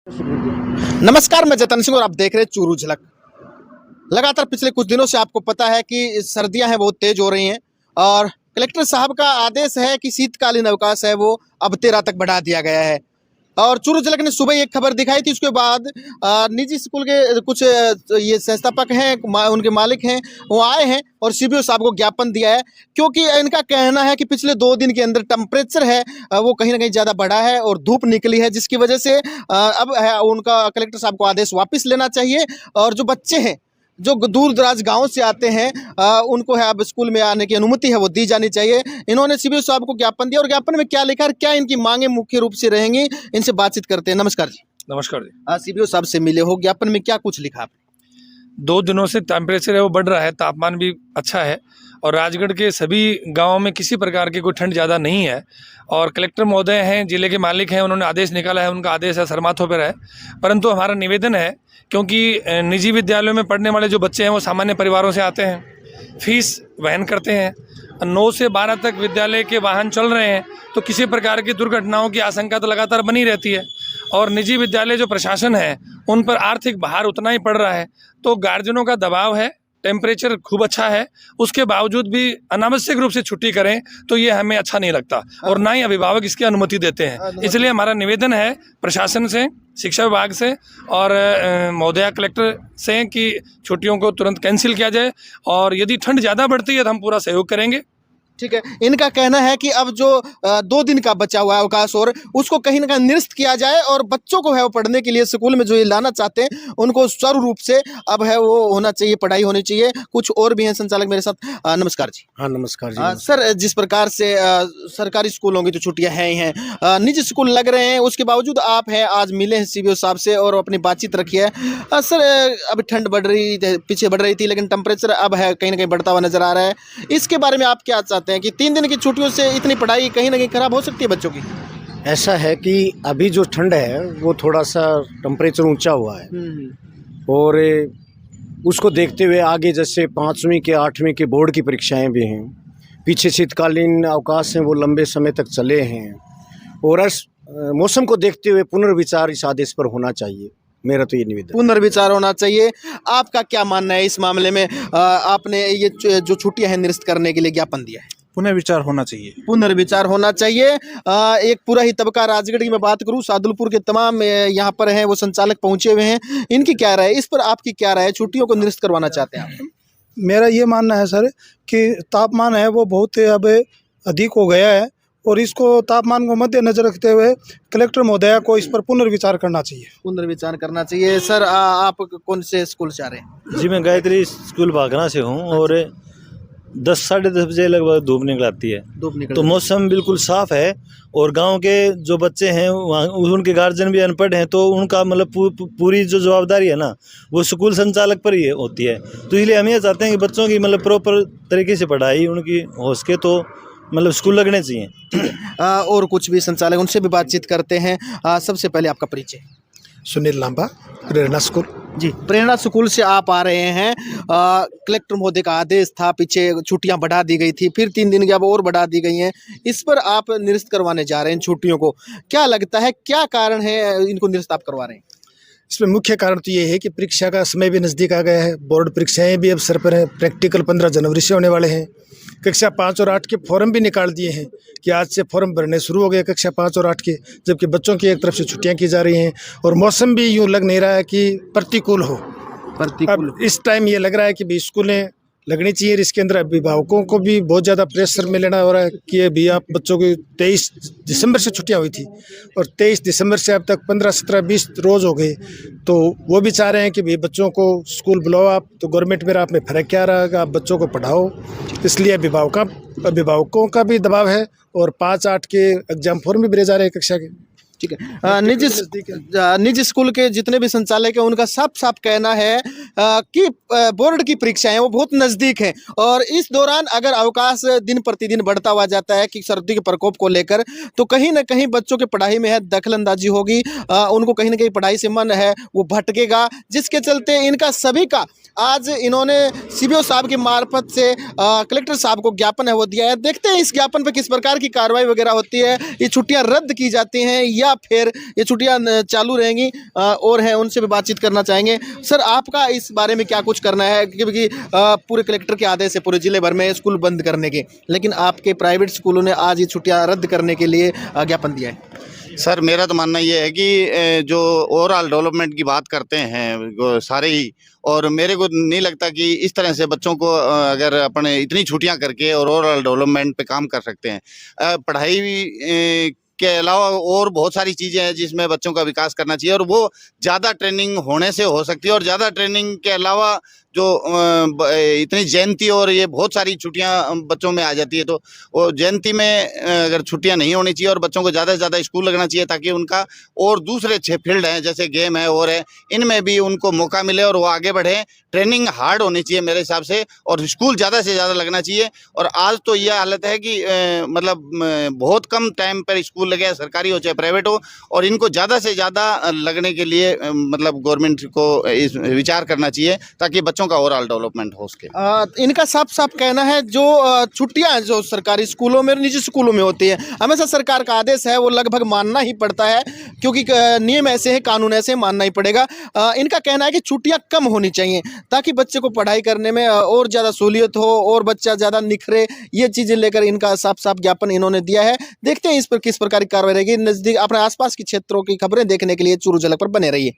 नमस्कार, मैं जतन सिंह और आप देख रहे हैं चूरू झलक। लगातार पिछले कुछ दिनों से आपको पता है कि सर्दियां हैं बहुत तेज हो रही हैं और कलेक्टर साहब का आदेश है कि शीतकालीन अवकाश है वो अब 13 तक बढ़ा दिया गया है। और चूरू झलक ने सुबह एक खबर दिखाई थी, उसके बाद निजी स्कूल के कुछ ये संस्थापक हैं, उनके मालिक हैं, वो आए हैं और सीबीओ साहब को ज्ञापन दिया है, क्योंकि इनका कहना है कि पिछले 2 दिन के अंदर टेम्परेचर है वो कहीं ना कहीं ज़्यादा बढ़ा है और धूप निकली है, जिसकी वजह से अब है उनका कलेक्टर साहब को आदेश वापस लेना चाहिए। और जो बच्चे हैं जो दूर दराज गाँव से आते हैं उनको है अब स्कूल में आने की अनुमति है वो दी जानी चाहिए। इन्होंने सीबीओ साहब को ज्ञापन दिया और ज्ञापन में क्या लिखा है, क्या इनकी मांगे मुख्य रूप से रहेंगी, इनसे बातचीत करते हैं। नमस्कार जी। नमस्कार जी। सीबीओ साहब से मिले हो, ज्ञापन में क्या कुछ लिखा आपने? 2 दिनों से टेम्परेचर है वो बढ़ रहा है, तापमान भी अच्छा है और राजगढ़ के सभी गांवों में किसी प्रकार की कोई ठंड ज़्यादा नहीं है। और कलेक्टर महोदय हैं, जिले के मालिक हैं, उन्होंने आदेश निकाला है, उनका आदेश है सरमाथों पर है। परंतु हमारा निवेदन है, क्योंकि निजी विद्यालयों में पढ़ने वाले जो बच्चे हैं वो सामान्य परिवारों से आते हैं, फीस वहन करते हैं, 9 से 12 तक विद्यालय के वाहन चल रहे हैं, तो किसी प्रकार की दुर्घटनाओं की आशंका तो लगातार बनी रहती है। और निजी विद्यालय जो प्रशासन है उन पर आर्थिक भार उतना ही पड़ रहा है, तो गार्जियनों का दबाव है। टेम्परेचर खूब अच्छा है, उसके बावजूद भी अनावश्यक रूप से छुट्टी करें तो ये हमें अच्छा नहीं लगता और ना ही अभिभावक इसकी अनुमति देते हैं। इसलिए हमारा निवेदन है प्रशासन से, शिक्षा विभाग से और महोदया कलेक्टर से कि छुट्टियों को तुरंत कैंसिल किया जाए और यदि ठंड ज़्यादा बढ़ती है तो हम पूरा सहयोग करेंगे। ठीक है, इनका कहना है कि अब जो 2 दिन का बचा हुआ है अवकाश और उसको कहीं ना कहीं निरस्त किया जाए और बच्चों को है वो पढ़ने के लिए स्कूल में जो ये लाना चाहते हैं उनको सुचारू रूप से अब है वो होना चाहिए, पढ़ाई होनी चाहिए। कुछ और भी हैं संचालक मेरे साथ। नमस्कार जी। हाँ नमस्कार जी। सर, जिस प्रकार से सरकारी स्कूलों की तो छुट्टियां हैं ही हैं, निजी स्कूल लग रहे हैं, उसके बावजूद आप हैं आज मिले हैं सीबीओ साहब से और अपनी बातचीत रखी है। सर, अभी ठंड बढ़ रही थी, पीछे बढ़ रही थी, लेकिन टेम्परेचर अब है कहीं ना कहीं बढ़ता हुआ नजर आ रहा है। इसके बारे में आप क्या चाहते हैं कि 3 दिन की छुट्टियों से इतनी पढ़ाई कहीं ना कहीं खराब हो सकती है बच्चों की? ऐसा है कि अभी जो ठंड है वो थोड़ा सा टेम्परेचर ऊंचा हुआ है और उसको देखते हुए आगे जैसे 5वीं के 8वीं के बोर्ड की परीक्षाएं भी हैं, पीछे शीतकालीन अवकाश हैं वो लंबे समय तक चले हैं और इस मौसम को देखते हुए पुनर्विचार इस आदेश पर होना चाहिए। मेरा तो ये निवेदन। पुनर्विचार होना चाहिए। आपका क्या मानना है इस मामले में? आपने ये जो छुट्टियां हैं निरस्त करने के लिए ज्ञापन दिया है। पुनर्विचार होना चाहिए। पुनर्विचार होना चाहिए। एक पूरा ही तबका राजगढ़ की मैं बात करूं, सादुलपुर के तमाम यहाँ पर हैं वो संचालक पहुंचे हुए हैं, इनकी क्या राय है इस पर? आपकी क्या राय है? छुट्टियों को निरस्त करवाना चाहते हैं आप? मेरा ये मानना है सर कि तापमान है वो बहुत अब अधिक हो गया है और इसको तापमान को मद्देनजर रखते हुए कलेक्टर महोदया को इस पर पुनर्विचार करना चाहिए। पुनर्विचार करना चाहिए। सर, आप कौन से स्कूल से आ रहे हैं? जी, मैं गायत्री स्कूल भागना से हूँ और 10 साढ़े 10 बजे लगभग धूप निकल आती है, तो मौसम बिल्कुल साफ़ है और गांव के जो बच्चे हैं वहाँ उनके गार्जियन भी अनपढ़ हैं, तो उनका मतलब पूरी जो जवाबदारी है ना वो स्कूल संचालक पर ही होती है। तो इसलिए हम ये चाहते हैं कि बच्चों की मतलब प्रॉपर तरीके से पढ़ाई उनकी हो सके तो मतलब स्कूल लगने चाहिए। और कुछ भी संचालक, उनसे भी बातचीत करते हैं। सबसे पहले आपका परिचय। सुनील लांबा, प्रेरणा स्कूल। जी, प्रेरणा स्कूल से आप आ रहे हैं। कलेक्टर महोदय का आदेश था, पीछे छुट्टियां बढ़ा दी गई थी, फिर 3 दिन की अब और बढ़ा दी गई हैं, इस पर आप निरस्त करवाने जा रहे हैं छुट्टियों को। क्या लगता है, क्या कारण है इनको निरस्त आप करवा रहे हैं? इसमें मुख्य कारण तो ये है कि परीक्षा का समय भी नज़दीक आ गया है, बोर्ड परीक्षाएं भी अब सर पर हैं, प्रैक्टिकल 15 जनवरी से होने वाले हैं। कक्षा 5 और 8 के फॉर्म भी निकाल दिए हैं कि आज से फॉर्म भरने शुरू हो गए कक्षा 5 और 8 के, जबकि बच्चों की एक तरफ से छुट्टियां की जा रही हैं और मौसम भी यूँ लग नहीं रहा है कि प्रतिकूल हो। अब इस टाइम ये लग रहा है कि भी स्कूलें लगनी चाहिए। इसके अंदर अभिभावकों को भी बहुत ज़्यादा प्रेशर में लेना हो रहा है कि अभी आप बच्चों की 23 दिसंबर से छुट्टियां हुई थी और 23 दिसंबर से अब तक 15, 17, 20 रोज़ हो गए, तो वो भी चाह रहे हैं कि भाई बच्चों को स्कूल बुलाओ आप, तो गवर्नमेंट में आप में फ़र्क क्या रहा, आप बच्चों को पढ़ाओ। इसलिए अभिभावकों का भी दबाव है और 5-8 के एग्जाम फॉर्म भी भरे जा रहे हैं कक्षा के। ठीक है। निजी स्कूल के जितने भी संचालक हैं उनका साफ साफ कहना है कि बोर्ड की परीक्षाएं वो बहुत नज़दीक हैं और इस दौरान अगर अवकाश दिन प्रतिदिन बढ़ता हुआ जाता है कि सर्दी के प्रकोप को लेकर, तो कहीं ना कहीं बच्चों के पढ़ाई में है दखलंदाजी होगी, उनको कहीं ना कहीं पढ़ाई से मन है वो भटकेगा, जिसके चलते इनका सभी का आज इन्होंने सीबीओ साहब की मार्फत से कलेक्टर साहब को ज्ञापन है वो दिया है। देखते हैं इस ज्ञापन पर किस प्रकार की कार्रवाई वगैरह होती है, ये छुट्टियां रद्द की जाती हैं या या फिर ये छुट्टियां चालू रहेंगी? और हैं उनसे भी बातचीत करना चाहेंगे। सर, आपका इस बारे में क्या कुछ करना है, क्योंकि पूरे कलेक्टर के आदेश है पूरे जिले भर में स्कूल बंद करने के, लेकिन आपके प्राइवेट स्कूलों ने आज ये छुट्टियां रद्द करने के लिए ज्ञापन दिया है? सर, मेरा तो मानना ये है कि जो ओवरऑल डेवलपमेंट की बात करते हैं वो सारे ही, और मेरे को नहीं लगता कि इस तरह से बच्चों को अगर अपने इतनी छुट्टियां करके और ओवरऑल डेवलपमेंट पे काम कर सकते हैं। पढ़ाई के अलावा और बहुत सारी चीज़ें हैं जिसमें बच्चों का विकास करना चाहिए, और वो ज़्यादा ट्रेनिंग होने से हो सकती है। और ज़्यादा ट्रेनिंग के अलावा जो इतनी जयंती और ये बहुत सारी छुट्टियां बच्चों में आ जाती है, तो वो जयंती में अगर छुट्टियां नहीं होनी चाहिए और बच्चों को ज़्यादा से ज़्यादा स्कूल लगना चाहिए, ताकि उनका और दूसरे 6 फील्ड हैं जैसे गेम है और है, इनमें भी उनको मौका मिले और वो आगे बढ़े। ट्रेनिंग हार्ड होनी चाहिए मेरे हिसाब से, और स्कूल ज़्यादा से ज़्यादा लगना चाहिए। और आज तो यह हालत है कि मतलब बहुत कम टाइम पर स्कूल लगे, सरकारी हो चाहे प्राइवेट हो, और इनको ज़्यादा से ज़्यादा लगने के लिए मतलब गवर्नमेंट को इस विचार करना चाहिए ताकि बच्चों का ओवरऑल डेवलपमेंट हो सके। इनका साफ साफ कहना है जो छुट्टियां जो सरकारी स्कूलों में और निजी स्कूलों में होती है, हमेशा सरकार का आदेश है वो लगभग मानना ही पड़ता है, क्योंकि नियम ऐसे हैं, कानून ऐसे हैं, मानना ही पड़ेगा। इनका कहना है कि छुट्टियां कम होनी चाहिए ताकि बच्चे को पढ़ाई करने में और ज़्यादा सहूलियत हो और बच्चा ज़्यादा निखरे। ये चीज़ें लेकर इनका साफ साफ ज्ञापन इन्होंने दिया है। देखते हैं इस पर किस प्रकार की कार्रवाई रहेगी। नज़दीक अपने आसपास के क्षेत्रों की खबरें देखने के लिए चूरू झलक पर बने रहिए।